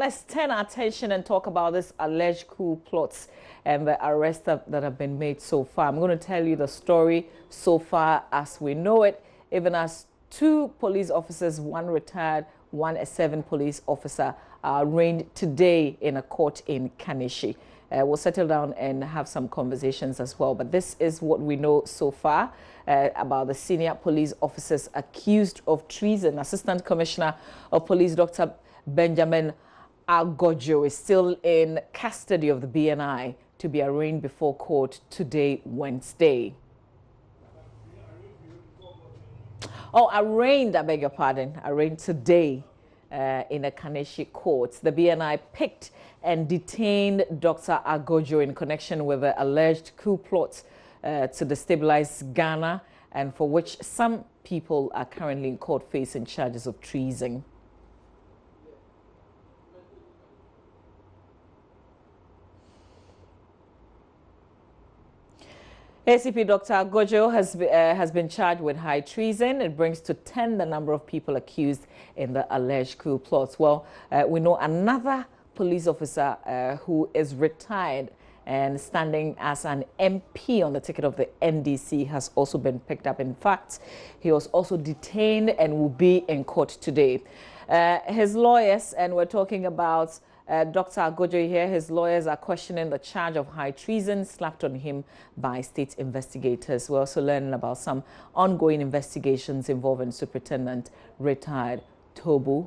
Let's turn our attention and talk about this alleged coup plots and the arrests that have been made so far. I'm going to tell you the story so far as we know it, even as 2 police officers, 1 retired, 1 a 7 police officer, are arraigned today in a court in Kaneshie. We'll settle down and have some conversations as well. But this is what we know so far about the senior police officers accused of treason. Assistant Commissioner of Police Dr. Benjamin Agordzo is still in custody of the BNI to be arraigned before court today, Wednesday. Oh, arraigned, I beg your pardon, arraigned today in a Kaneshie court. The BNI picked and detained Dr. Agordzo in connection with the alleged coup plot to destabilize Ghana, and for which some people are currently in court facing charges of treason. ACP Dr. Agordzo has been charged with high treason. It brings to 10 the number of people accused in the alleged coup plots. Well, we know another police officer who is retired and standing as an MP on the ticket of the NDC has also been picked up. In fact, he was also detained and will be in court today. His lawyers, and we're talking about Dr. Agordzo here, his lawyers are questioning the charge of high treason slapped on him by state investigators. We're also learning about some ongoing investigations involving Superintendent retired Tobu.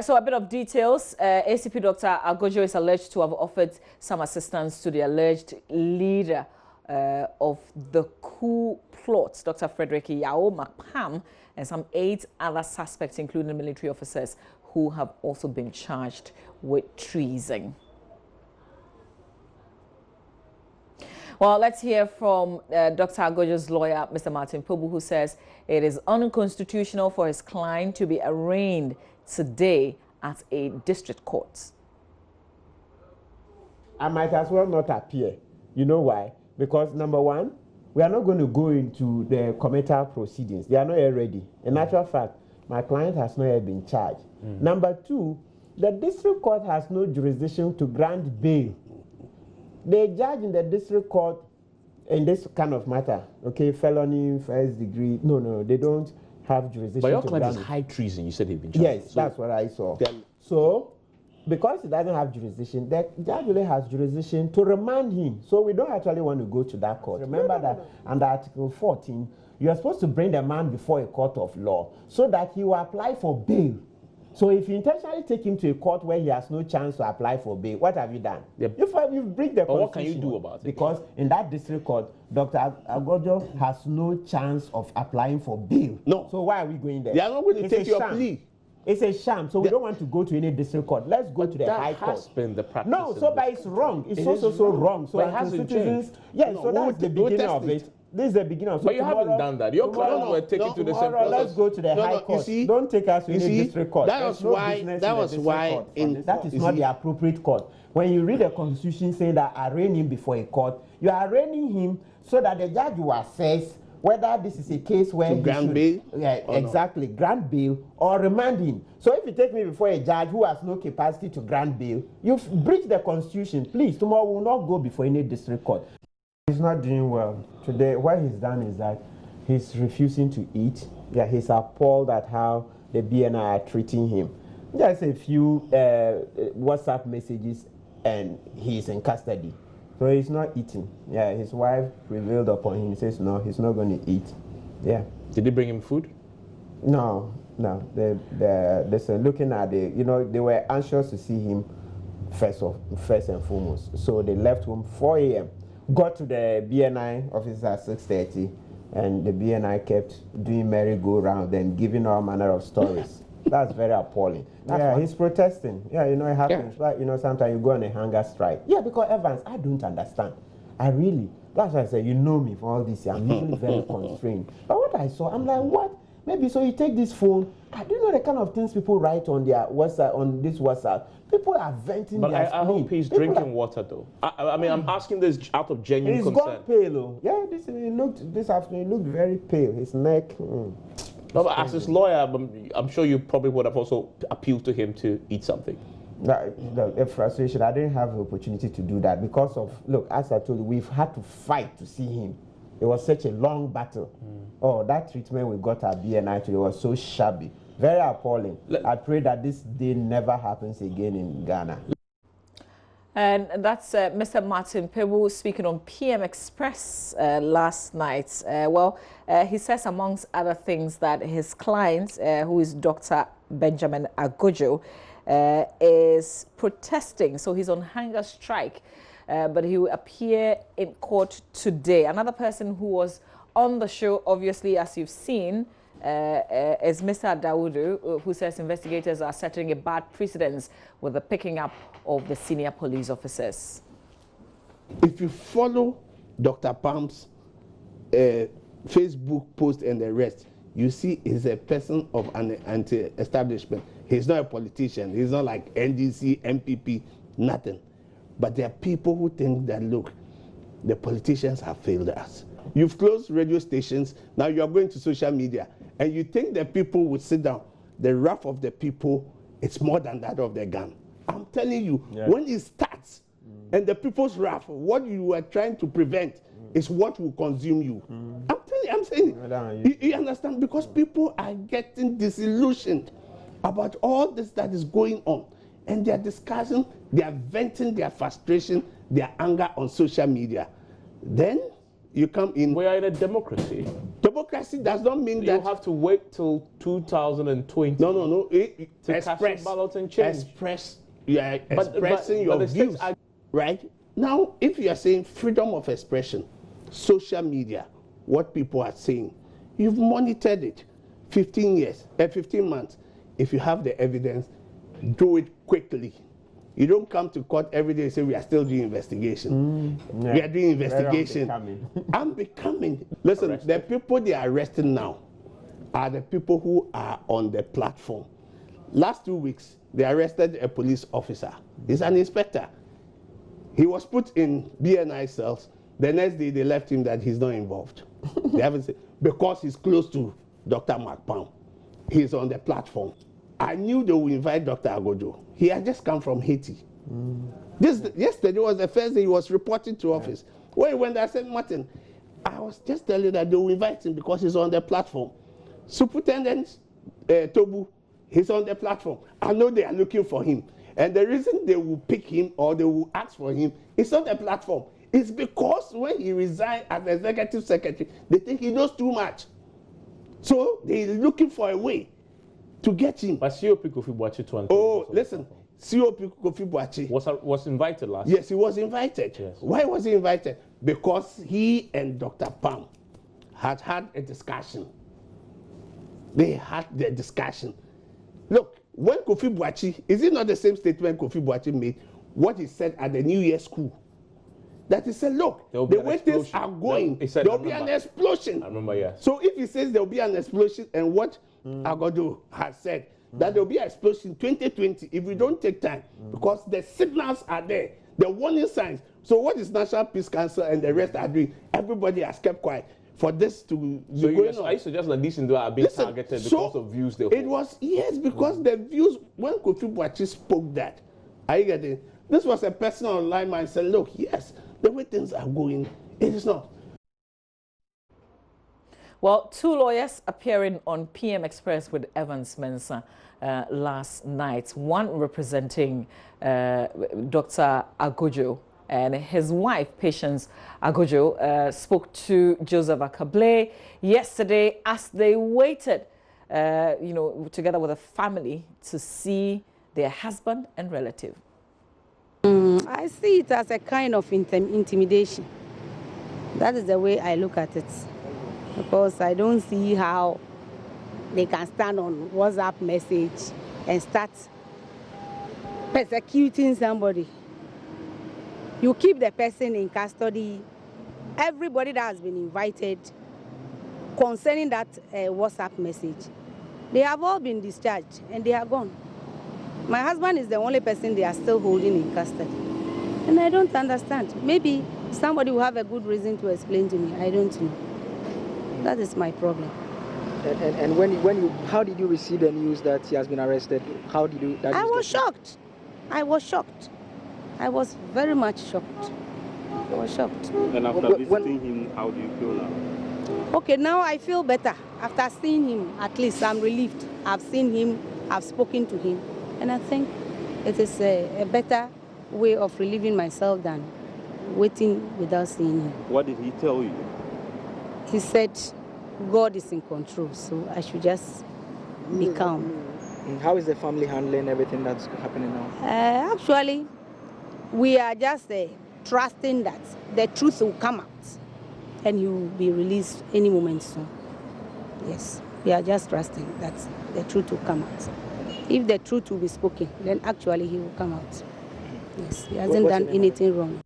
So a bit of details. ACP Dr. Agordzo is alleged to have offered some assistance to the alleged leader of the coup plot, Dr. Frederick Yao Makpam, and some 8 other suspects, including military officers, who have also been charged with treason. Well, let's hear from Dr. Agordzo's lawyer, Mr. Martin Pobu, who says it is unconstitutional for his client to be arraigned today at a district court. I might as well not appear. You know why? Because number one, we are not going to go into the committal proceedings. They are not yet ready. In actual fact, my client has not yet been charged. Number two, the district court has no jurisdiction to grant bail. The judge in the district court in this kind of matter, okay, felony, first degree, no, they don't have jurisdiction. But your client is high treason. You said he'd been charged. Yes, so that's what I saw. So, because he doesn't have jurisdiction, the judge really has jurisdiction to remand him. So we don't actually want to go to that court. Remember that under Article 14, you are supposed to bring the man before a court of law so that he will apply for bail. So if you intentionally take him to a court where he has no chance to apply for bail, what have you done? Yep. You break the constitution. What can you do about it? Because in that district court, Dr. Agordzo has no chance of applying for bail. No. So why are we going there? They are not going to take your plea. It's a sham, so we don't want to go to any district court. Let's go to the high court. That has been the practice. No, so but it's wrong. It's also so wrong. So but it hasn't changed. Yeah, so that's the beginning of it. This is the beginning of it. But you haven't done that. Your clients were taken to the same process. Let's go to the high court. Don't take us to any district court. That was why. That is not the appropriate court. When you read the constitution saying that arraign him before a court, you are arraigning him so that the judge will assess whether this is a case where he grant bail. Yeah, exactly, grant bail or remand him. So if you take me before a judge who has no capacity to grant bail, you've breached the constitution. Please, tomorrow we will not go before any district court. He's not doing well. Today, what he's done is that he's refusing to eat. Yeah, he's appalled at how the BNI are treating him. Just a few WhatsApp messages and he's in custody. So he's not eating. Yeah, his wife prevailed upon him. He says, no, he's not going to eat. Yeah. Did they bring him food? No. They're looking at the, they were anxious to see him first and foremost. So they left home 4 a.m. Got to the BNI office at 6:30, and the BNI kept doing merry-go-round and giving all manner of stories. That's very appalling. He's protesting. Yeah, it happens. Yeah. But, sometimes you go on a hunger strike. Yeah, because Evans, I don't understand. That's why I say, you know me for all this year. I'm usually very constrained. But what I saw, I'm like, what? Maybe so you take this phone. I do know the kind of things people write on their WhatsApp, on this WhatsApp. People are venting but their I hope he's drinking water, though. I mean, I'm asking this out of genuine concern. He's gone pale, oh. Yeah, this afternoon, he looked very pale. His neck. No, but as his lawyer, I'm sure you probably would have also appealed to him to eat something. The frustration, I didn't have the opportunity to do that because of, look, as I told you, we've had to fight to see him. It was such a long battle. Oh, that treatment we got at BNI today was so shabby. Very appalling. I pray that this day never happens again in Ghana. And that's Mr. Martin Pebu speaking on PM Express last night. He says, amongst other things, that his client, who is Dr. Benjamin Agordzo, is protesting. So he's on hunger strike, but he will appear in court today. Another person who was on the show, obviously, as you've seen, is Mr. Dawodu, who says investigators are setting a bad precedence with the picking up of the senior police officers. If you follow Dr. Palm's Facebook post and the rest, you see he's a person of an anti-establishment. He's not a politician. He's not like NDC, MPP, nothing. But there are people who think that, look, the politicians have failed us. You've closed radio stations, now you're going to social media, and you think that people would sit down. The wrath of the people, it's more than that of the gun. I'm telling you, when it starts, and the people's wrath, what you are trying to prevent is what will consume you. I'm saying, you understand? Because people are getting disillusioned about all this that is going on. And they are discussing, they are venting their frustration, their anger on social media. Then you come in. We are in a democracy. Democracy does not mean that you have to wait till 2020. No. To cast a ballot and change. Expressing your views, right? Now, if you are saying freedom of expression, social media, what people are saying, you've monitored it 15 months. If you have the evidence, do it quickly. You don't come to court every day and say, we are still doing investigation. We are doing investigation. I'm becoming. Listen, arrested. The people they are arresting now are the people who are on the platform. Last 2 weeks, they arrested a police officer. He's an inspector. He was put in BNI cells. The next day, they left him that he's not involved. They haven't said, because he's close to Dr. Mark Palm. He's on the platform. I knew they would invite Dr. Agordzo. He had just come from Haiti. Yesterday was the first day he was reporting to office. When he went there, I said, Martin, I was just telling you that they will invite him because he's on the platform. Superintendent Tobu, he's on the platform. I know they are looking for him. And the reason they will pick him or they will ask for him is on the platform. It's because when he resigned as executive secretary, they think he knows too much. So they're looking for a way to get him. But COP Kofi Boakye to listen, COP Kofi Boakye was invited last year. Yes, he was invited. Yes. Why was he invited? Because he and Dr. Palm had a discussion. They had their discussion. Look, when Kofi Boakye, is it not the same statement Kofi Boakye made? What he said at the New Year school? That he said, look, the way things are going, there will be an explosion. I remember, yes. So if he says there will be an explosion, and what Agordzo has said, that there will be an explosion in 2020 if we don't take time, because the signals are there, the warning signs. So what is National Peace Council and the rest are doing? Everybody has kept quiet for this to be going on. I suggest that these are being targeted because of views they hold. It was, yes, because the views, when Kofi Boakye spoke that, are you getting? This was a person online and said, look, yes, the way things are going, it is not. Well, 2 lawyers appearing on PM Express with Evans Mensah last night. One representing Dr. Agordzo, and his wife, Patience Agordzo, spoke to Joseph Akable yesterday as they waited, together with a family to see their husband and relative. I see it as a kind of intimidation. That is the way I look at it. Because I don't see how they can stand on WhatsApp message and start persecuting somebody. You keep the person in custody. Everybody that has been invited concerning that WhatsApp message. They have all been discharged and they are gone. My husband is the only person they are still holding in custody. And I don't understand. Maybe somebody will have a good reason to explain to me. I don't know. That is my problem. And how did you receive the news that he has been arrested? How did you? I was shocked. I was shocked. I was very much shocked. I was shocked. And after visiting him, how do you feel now? Okay, now I feel better. After seeing him, at least I'm relieved. I've seen him, I've spoken to him. And I think it is a better way of relieving myself than waiting without seeing him. What did he tell you? He said, God is in control, so I should just be calm. How is the family handling everything that's happening now? Actually, we are just trusting that the truth will come out and he will be released any moment soon. Yes, we are just trusting that the truth will come out. If the truth will be spoken, then actually he will come out. Yes, he hasn't done anything wrong.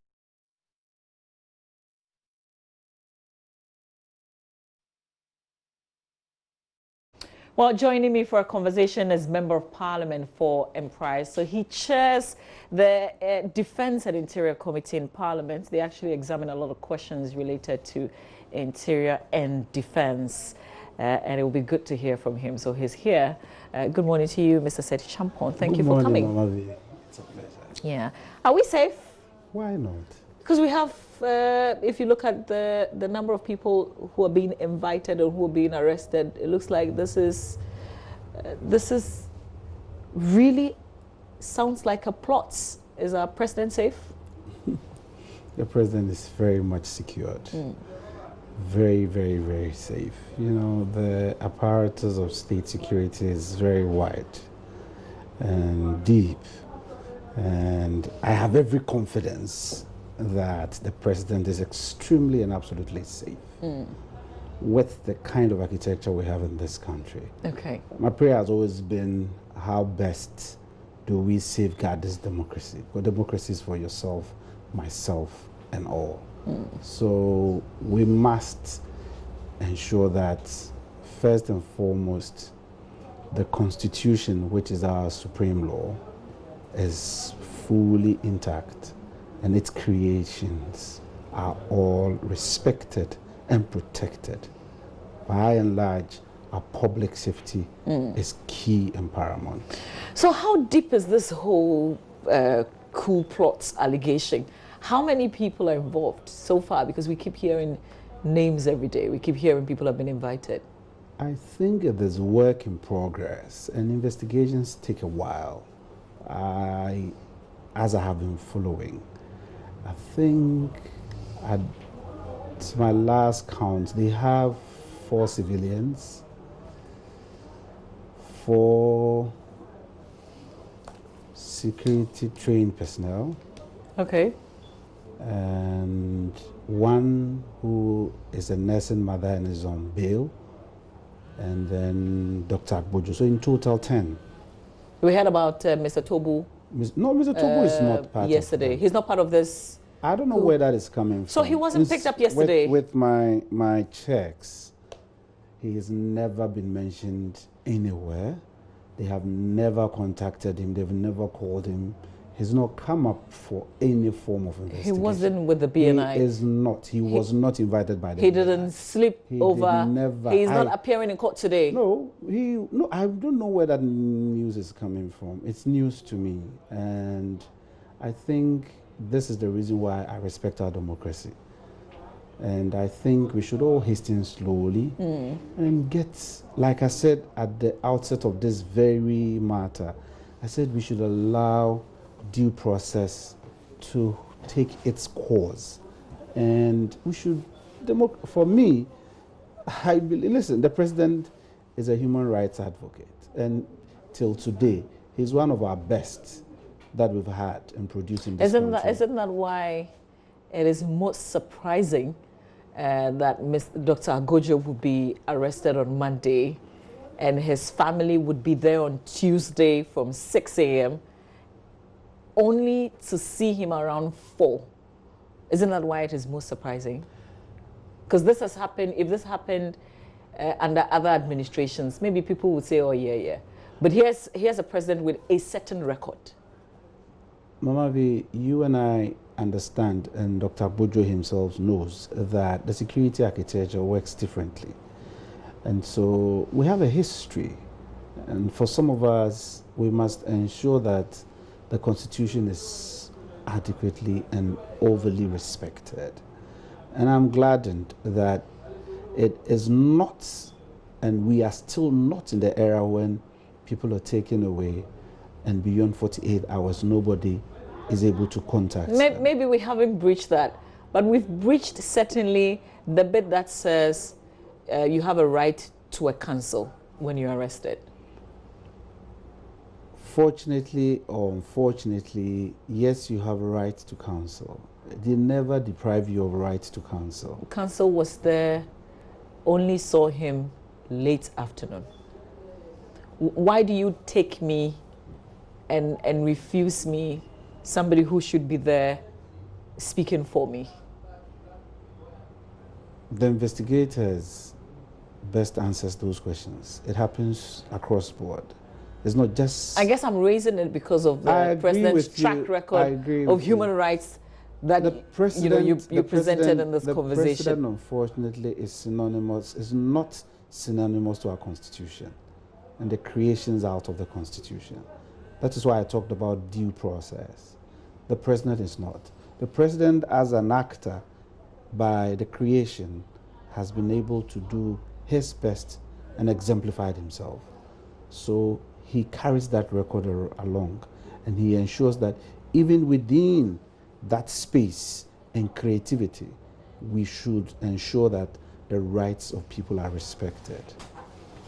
Well, joining me for a conversation is Member of Parliament for Emprise. So he chairs the Defence and Interior Committee in Parliament. They actually examine a lot of questions related to interior and defence. And it will be good to hear from him. So he's here. Good morning to you, Mr. Seth Acheampong. Thank you for coming. Mama V. It's a pleasure. Yeah. Are we safe? Why not? Because we have, if you look at the number of people who are being invited or who are being arrested, it looks like this is really sounds like a plot. Is our president safe? The president is very much secured. Very, very, very safe. You know, the apparatus of state security is very wide and deep. And I have every confidence that the president is extremely and absolutely safe with the kind of architecture we have in this country. Okay. My prayer has always been, how best do we safeguard this democracy? Because democracy is for yourself, myself, and all. So we must ensure that, first and foremost, the Constitution, which is our supreme law, is fully intact and its creations are all respected and protected. By and large, our public safety is key and paramount. So how deep is this whole coup plot allegation? How many people are involved so far? Because we keep hearing names every day. We keep hearing people have been invited. I think it is work in progress, and investigations take a while. As I have been following, I think at my last count, they have 4 civilians, 4 security trained personnel. Okay. And 1 who is a nursing mother and is on bail, and then Dr. Agordzo. So in total 10. We heard about Mr. Tobu. No, Mr. Tobu is not part yesterday. of He's not part of this. I don't know where that is coming from. So he wasn't picked up yesterday? With my checks, he has never been mentioned anywhere. They have never contacted him. They've never called him. He's not come up for any form of investigation. He wasn't with the BNI. He is not. He was not invited by the BNI. He didn't sleep over. Never. He's not appearing in court today. No, I don't know where that news is coming from. It's news to me. And I think this is the reason why I respect our democracy. And I think we should all hasten slowly and get, like I said at the outset of this very matter, I said we should allow due process to take its course. And we should, for me, I believe, listen, the president is a human rights advocate. And till today, he's one of our best that we've had in producing this country. Isn't that why it is most surprising that Dr. Agordzo would be arrested on Monday and his family would be there on Tuesday from 6 a.m. only to see him around 4? Isn't that why it is most surprising? Because this has happened, if this happened under other administrations, maybe people would say, oh, yeah, yeah. But here's a president with a certain record. Mama V, you and I understand, and Dr. Agordzo himself knows, that the security architecture works differently. And so we have a history. And for some of us, we must ensure that the Constitution is adequately and overly respected. And I'm gladdened that it is not, and we are still not in the era when people are taken away and beyond 48 hours, nobody is able to contact them. Maybe we haven't breached that, but we've breached certainly the bit that says you have a right to a counsel when you're arrested. Fortunately or unfortunately, yes, you have a right to counsel. They never deprive you of a right to counsel. Counsel was there, only saw him late afternoon. Why do you take me and refuse me, somebody who should be there speaking for me? The investigators best answers those questions. It happens across the board. It's not just... I guess I'm raising it because of the president's track record of human rights that you presented in this conversation. The president, unfortunately, is not synonymous to our Constitution and the creations out of the Constitution. That is why I talked about due process. The president is not. The president, as an actor, by the creation, has been able to do his best and exemplified himself. So he carries that record along, and he ensures that even within that space and creativity, we should ensure that the rights of people are respected.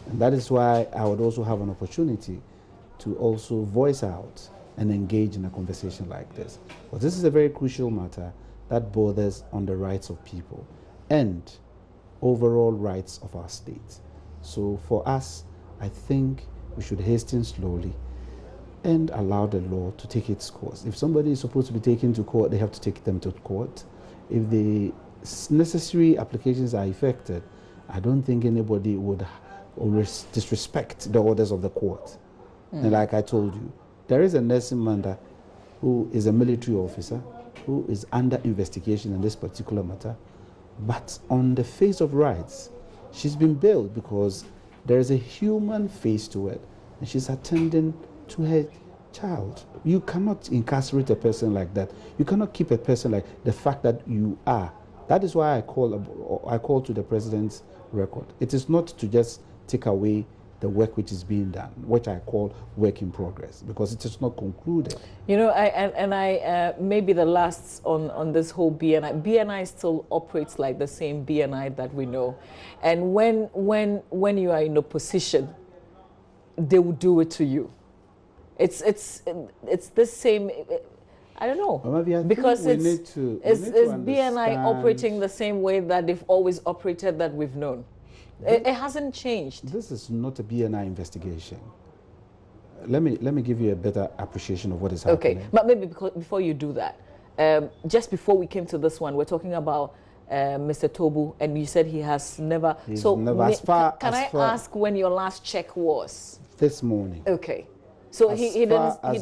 And that is why I would also have an opportunity to also voice out and engage in a conversation like this. But this is a very crucial matter that borders on the rights of people and overall rights of our state. So for us, I think we should hasten slowly and allow the law to take its course. If somebody is supposed to be taken to court, they have to take them to court. If the necessary applications are effected, I don't think anybody would disrespect the orders of the court. And like I told you, there is a Nelson Mandela who is a military officer who is under investigation in this particular matter, but on the face of rights, she's been bailed because there is a human face to it, and she's attending to her child. You cannot incarcerate a person like that. You cannot keep a person like the fact that you are. That is why I call to the president's record. It is not to just take away the work which is being done, which I call work in progress, because it is not concluded. You know, I maybe the last on this whole BNI. BNI still operates like the same BNI that we know, and when you are in opposition, they will do it to you. It's the same. I don't know, because is BNI operating the same way that they've always operated that we've known? It hasn't changed. This is not a BNI investigation. Let me give you a better appreciation of what is happening. Okay, but maybe before you do that, just before we came to this one, we're talking about Mr. Tobu, and you said he has never. Can I ask when your last check was? This morning. Okay, so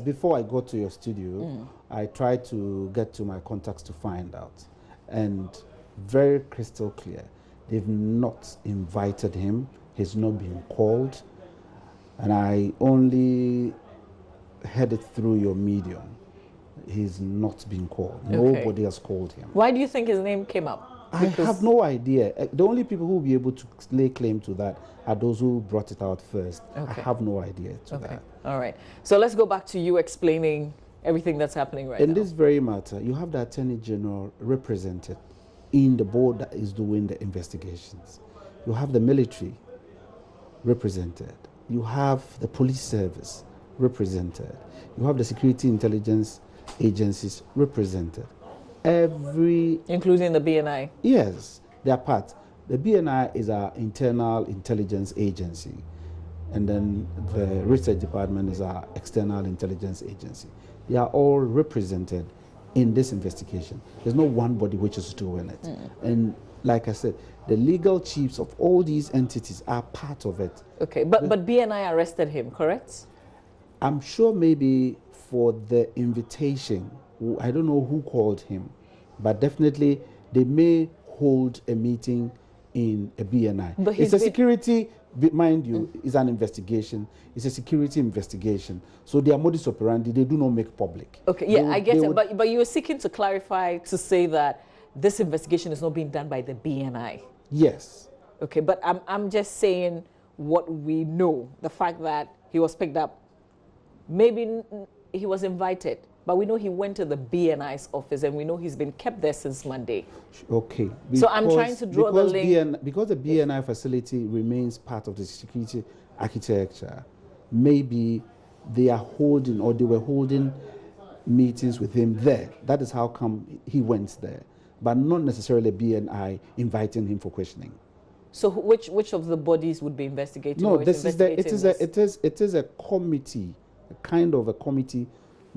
before I got to your studio, I tried to get to my contacts to find out, and very crystal clear. They've not invited him. He's not been called. And I only heard it through your medium. He's not been called. Okay. Nobody has called him. Why do you think his name came up? I have no idea. The only people who will be able to lay claim to that are those who brought it out first. Okay. I have no idea to that. All right. So let's go back to you explaining everything that's happening right now. In this very matter, you have the Attorney General represented in the board that is doing the investigations. You have the military represented. You have the police service represented. You have the security intelligence agencies represented. Including the BNI? Yes, they are part. The BNI is our internal intelligence agency. And then the research department is our external intelligence agency. They are all represented in this investigation. There's no one body which is doing it. And like I said, the legal chiefs of all these entities are part of it. Okay, but BNI arrested him, correct? I'm sure maybe for the invitation, I don't know who called him, but definitely they may hold a meeting in a BNI. But it's a security, mind you, it's an investigation. It's a security investigation. So their modus operandi, they do not make public. Okay, yeah, I get it. But you're seeking to clarify to say that this investigation is not being done by the BNI. Yes. Okay, but I'm just saying what we know. The fact that he was picked up, maybe he was invited, but we know he went to the BNI's office, and we know he's been kept there since Monday. Okay. So I'm trying to draw the link. Because the BNI facility remains part of the security architecture, maybe they are holding, or they were holding meetings with him there. That is how come he went there, but not necessarily BNI inviting him for questioning. So which of the bodies would be investigating? No, it is a committee, a kind of a committee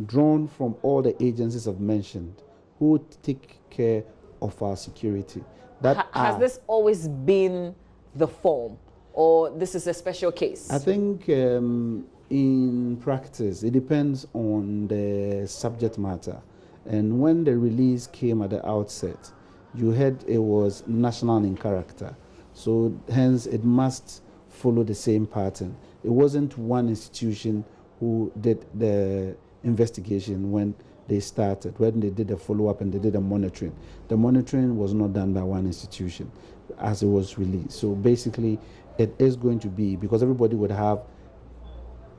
drawn from all the agencies I've mentioned who take care of our security. Has this always been the form, or this is a special case? I think in practice, it depends on the subject matter. And when the release came at the outset, you heard it was national in character. So hence, it must follow the same pattern. It wasn't one institution who did the investigation when they started, when they did the follow-up and they did the monitoring. The monitoring was not done by one institution as it was released. So basically, it is going to be, because everybody would have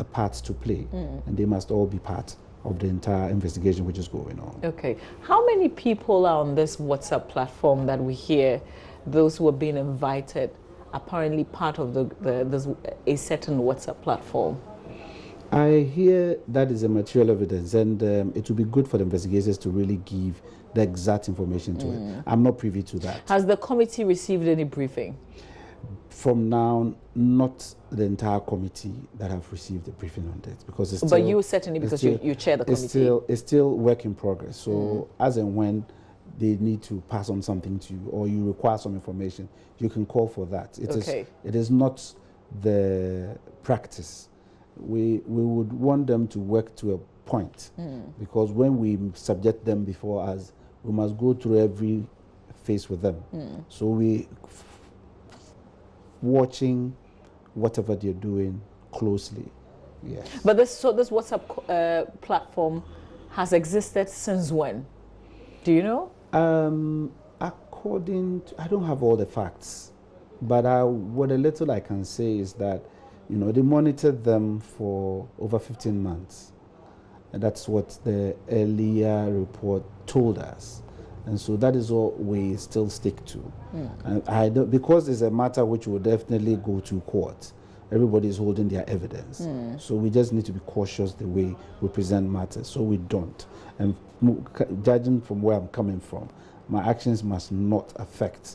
a part to play, and they must all be part of the entire investigation which is going on. Okay. How many people are on this WhatsApp platform that we hear, those who are being invited, apparently part of a certain WhatsApp platform? I hear that is a material evidence, and it will be good for the investigators to really give the exact information to it. I'm not privy to that. Has the committee received any briefing? From now, not the entire committee that have received a briefing on this, because it's still, but you certainly, because you chair the committee. It's still work in progress. So as and when they need to pass on something to you, or you require some information, you can call for that. It is not the practice. We would want them to work to a point, because when we subject them before us, we must go through every phase with them. So we watching whatever they're doing closely. Yes. But this WhatsApp platform has existed since when? Do you know? According to, I don't have all the facts, but what a little I can say is that, you know, they monitored them for over 15 months. And that's what the earlier report told us. And so that is what we still stick to. And because it's a matter which will definitely go to court. Everybody is holding their evidence. So we just need to be cautious the way we present matters, so we don't. And judging from where I'm coming from, my actions must not affect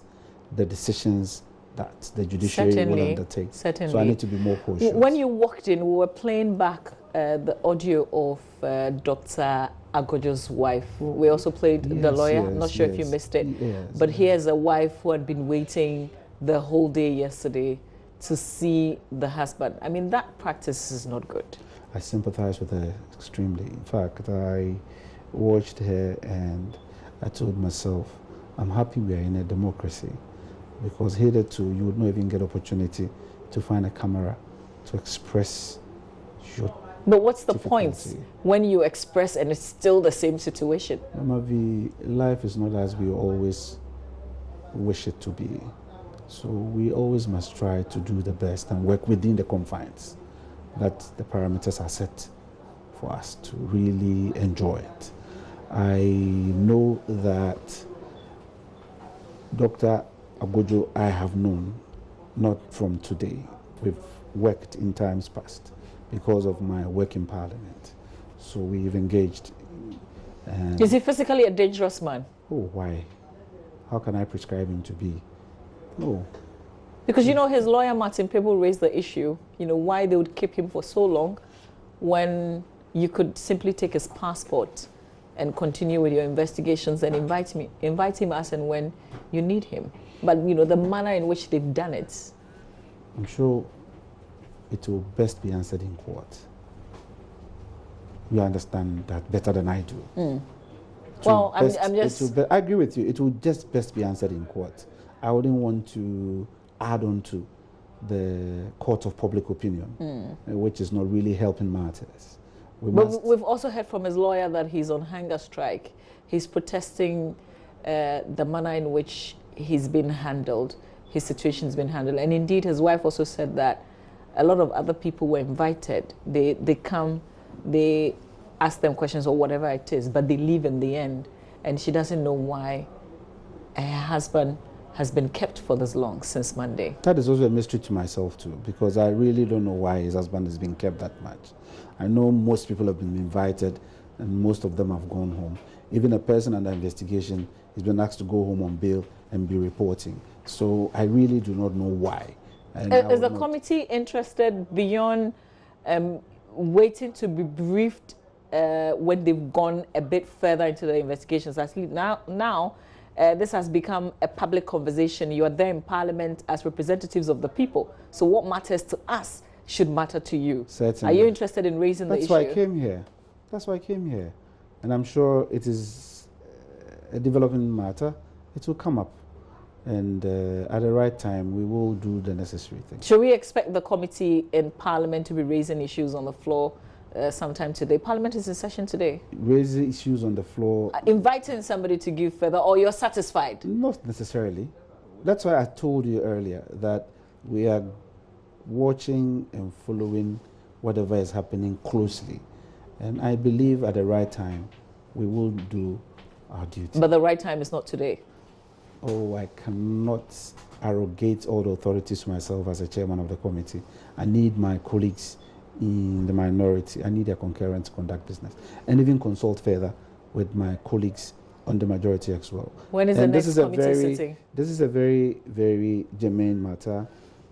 the decisions that the judiciary will undertake. Certainly. So I need to be more cautious. When you walked in, we were playing back the audio of Dr. Agordzo's wife. We also played the lawyer. I'm not sure if you missed it. But here's a wife who had been waiting the whole day yesterday to see the husband. I mean, that practice is not good. I sympathize with her extremely. In fact, I watched her and I told myself, I'm happy we are in a democracy, because hitherto you would not even get opportunity to find a camera to express your But what's the point when you express and it's still the same situation? Mama V, life is not as we always wish it to be. So we always must try to do the best and work within the confines that the parameters are set for us to really enjoy it. I know that Dr. Agordzo I have known, not from today. We've worked in times past because of my work in Parliament. So we've engaged. Is he physically a dangerous man? Oh, why? How can I prescribe him to be? No. Because, you know, his lawyer, Martin Pebble, raised the issue, you know, why they would keep him for so long when you could simply take his passport and continue with your investigations and invite him as and when you need him. But you know, the manner in which they've done it, I'm sure it will best be answered in court. You understand that better than I do. Well, I'm just... I agree with you. It will just best be answered in court. I wouldn't want to add on to the court of public opinion, which is not really helping matters. We've also heard from his lawyer that he's on hunger strike. He's protesting the manner in which he's been handled, his situation's been handled. And indeed, his wife also said that a lot of other people were invited. They come, they ask them questions or whatever it is, but they leave in the end. And she doesn't know why her husband has been kept for this long, since Monday. That is also a mystery to myself too, because I really don't know why his husband has been kept that much. I know most people have been invited and most of them have gone home. Even a person under investigation has been asked to go home on bail and be reporting. So I really do not know why. Is the committee interested beyond waiting to be briefed when they've gone a bit further into the investigations? Actually, now this has become a public conversation. You are there in Parliament as representatives of the people. So what matters to us should matter to you. Certainly. Are you interested in raising the issue? That's why I came here. That's why I came here. And I'm sure it is a developing matter. It will come up. And at the right time, we will do the necessary thing. Should we expect the committee in Parliament to be raising issues on the floor sometime today? Parliament is in session today. Raising issues on the floor. Inviting somebody to give further, or you're satisfied? Not necessarily. That's why I told you earlier that we are watching and following whatever is happening closely. And I believe at the right time, we will do our duty. But the right time is not today. Oh, I cannot arrogate all the authorities to myself as a chairman of the committee. I need my colleagues in the minority. I need their concurrence to conduct business and even consult further with my colleagues on the majority as well. When is the next committee sitting? This is a very, very germane matter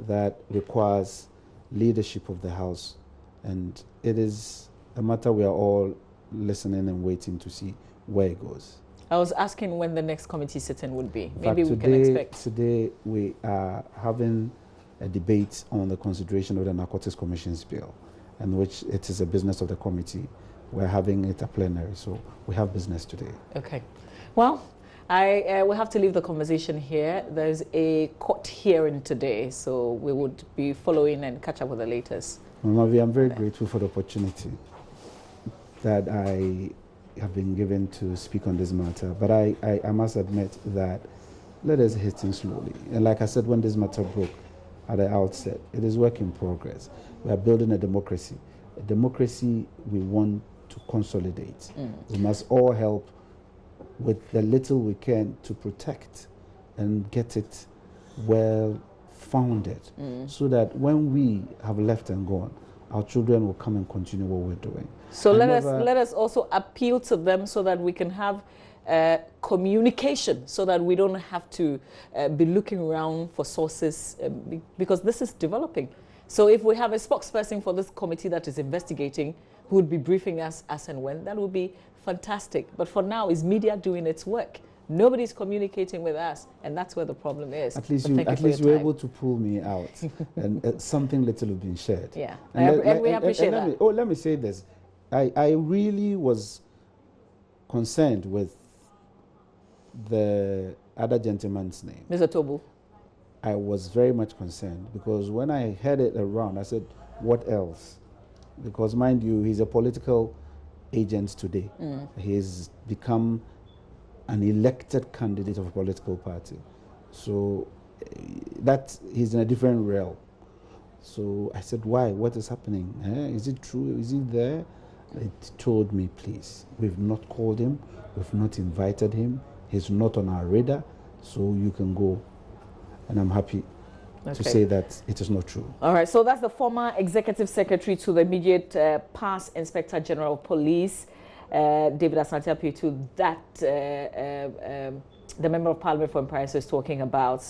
that requires leadership of the House, and it is a matter we are all listening and waiting to see where it goes. I was asking when the next committee sitting would be. Maybe we can expect. Today we are having a debate on the consideration of the Narcotics Commission's bill, in which it is a business of the committee. We're having it a plenary, so we have business today. Okay. Well, we have to leave the conversation here. There's a court hearing today, so we would be following and catch up with the latest. Mamavi, I'm very grateful for the opportunity that I have been given to speak on this matter, but I must admit that let us hit things slowly. And like I said, when this matter broke at the outset, it is work in progress. We are building a democracy we want to consolidate. We must all help with the little we can to protect and get it well founded, so that when we have left and gone, our children will come and continue what we're doing. So let us also appeal to them so that we can have communication, so that we don't have to be looking around for sources, because this is developing. So if we have a spokesperson for this committee that is investigating, who would be briefing us as and when, that would be fantastic. But for now, is media doing its work? Nobody's communicating with us, and that's where the problem is. At least you were able to pull me out, and something little has been shared. Yeah, and we appreciate that. Let me say this. I really was concerned with the other gentleman's name. Mr. Tobu. I was very much concerned, because when I heard it around, I said, what else? Because mind you, he's a political agent today. He's become an elected candidate of a political party. So that he's in a different realm. So I said, why? What is happening? Is it true? Is he there? It told me, please, we've not called him. We've not invited him. He's not on our radar. So you can go. And I'm happy to say that it is not true. All right, so that's the former Executive Secretary to the immediate past Inspector General of Police, David Asante Apetu, that the Member of Parliament for Empire is talking about.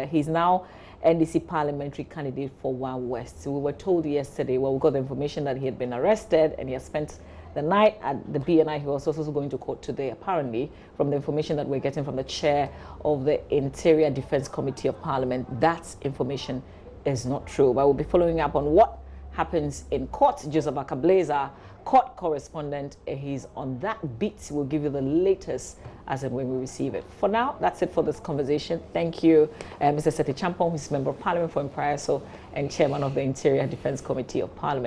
He's now NDC parliamentary candidate for One West. So we were told yesterday, well, we got the information that he had been arrested and he has spent the night at the BNI. He was also going to court today, apparently, from the information that we're getting from the chair of the Interior Defense Committee of Parliament. That information is not true. But we'll be following up on what happens in court. Joseph Akableza, court correspondent, he's on that beat. We'll give you the latest as and when we receive it. For now, that's it for this conversation. Thank you, Mr. Seth Acheampong, who's Member of Parliament for Impriaso and Chairman of the Interior Defense Committee of Parliament.